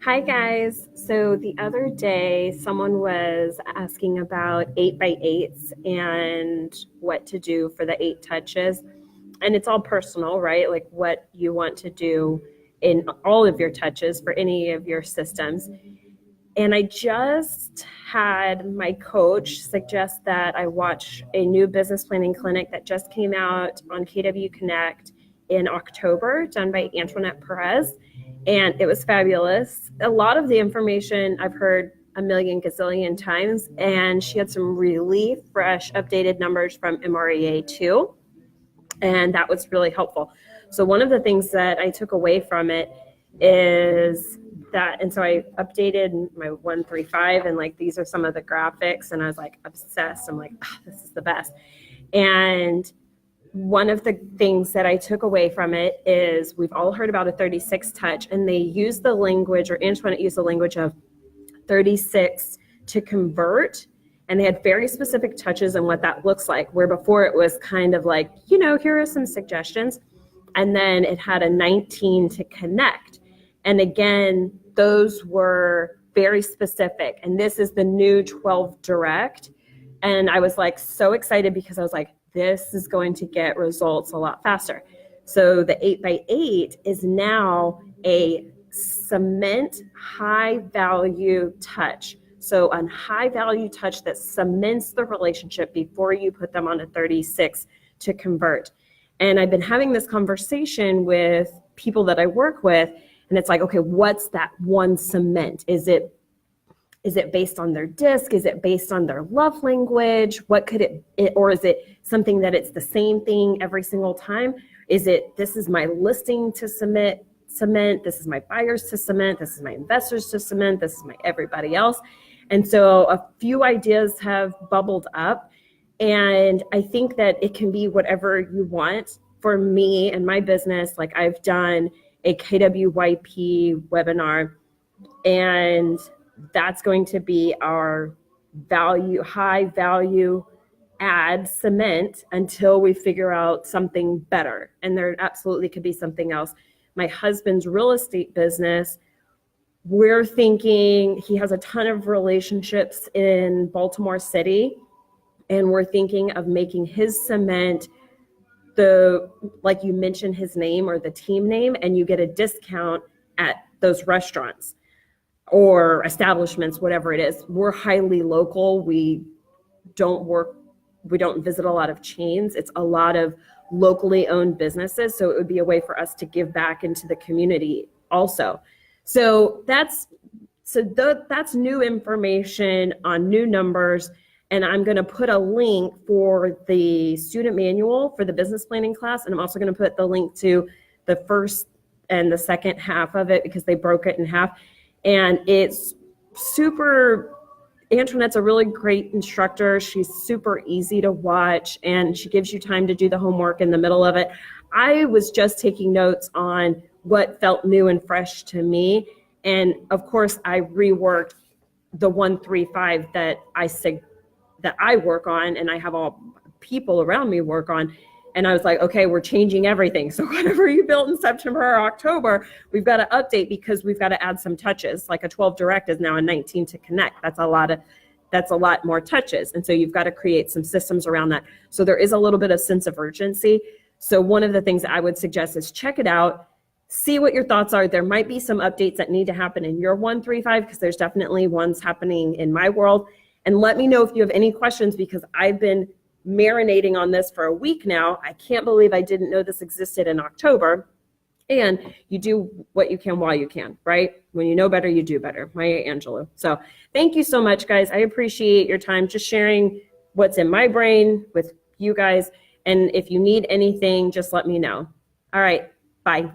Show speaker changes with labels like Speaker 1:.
Speaker 1: Hi guys. So the other day someone was asking about 8x8s and what to do for the 8 touches. And it's all personal, right? Like what you want to do in all of your touches for any of your systems. And I just had my coach suggest that I watch a new business planning clinic that just came out on KW Connect in October, done by Antoinette Perez. And it was fabulous. A lot of the information I've heard a million gazillion times, and she had some really fresh, updated numbers from MREA too. And that was really helpful. So one of the things that I took away from it is that, and so I updated my 135, and like these are some of the graphics, and I was like obsessed. I'm like, this is the best. And one of the things that I took away from it is we've all heard about a 36 touch, and they use the language, or Antoinette used the language of 36 to convert. And they had very specific touches and what that looks like, where before it was kind of like, here are some suggestions. And then it had a 19 to connect. And again, those were very specific. And this is the new 12 direct. And I was like so excited because I was like, this is going to get results a lot faster. So the 8x8 is now a cement high value touch. So a high value touch that cements the relationship before you put them on a 36 to convert. And I've been having this conversation with people that I work with, and it's like, okay, what's that one cement? Is it based on their disc? Is it based on their love language? What could it or is it something that it's the same thing every single time? Is it, this is my listing to cement, this is my buyers to cement, this is my investors to cement, this is my everybody else. And so a few ideas have bubbled up, and I think that it can be whatever you want. For me and my business, like I've done a KWYP webinar, and that's going to be our high value add cement until we figure out something better. And there absolutely could be something else. My husband's real estate business, we're thinking, he has a ton of relationships in Baltimore City, and we're thinking of making his cement like you mentioned his name or the team name, and you get a discount at those restaurants or establishments, whatever it is. We're highly local. We don't visit a lot of chains. It's a lot of locally owned businesses. So it would be a way for us to give back into the community also. So that's new information on new numbers. And I'm going to put a link for the student manual for the business planning class. And I'm also going to put the link to the first and the second half of it, because they broke it in half. And it's super, Antoinette's a really great instructor. She's super easy to watch, and she gives you time to do the homework in the middle of it. I was just taking notes on what felt new and fresh to me. And of course, I reworked the 135 that I work on, and I have all people around me work on. And I was like, okay, we're changing everything. So whatever you built in September or October, we've got to update, because we've got to add some touches. Like a 12 direct is now a 19 to connect. That's a lot more touches. And so you've got to create some systems around that. So there is a little bit of sense of urgency. So one of the things I would suggest is check it out, see what your thoughts are. There might be some updates that need to happen in your 135, because there's definitely ones happening in my world. And let me know if you have any questions, because I've been marinating on this for a week now. I can't believe I didn't know this existed in October. And you do what you can while you can, right? When you know better, you do better. Maya Angelou. So thank you so much, guys. I appreciate your time just sharing what's in my brain with you guys. And if you need anything, just let me know. All right, bye.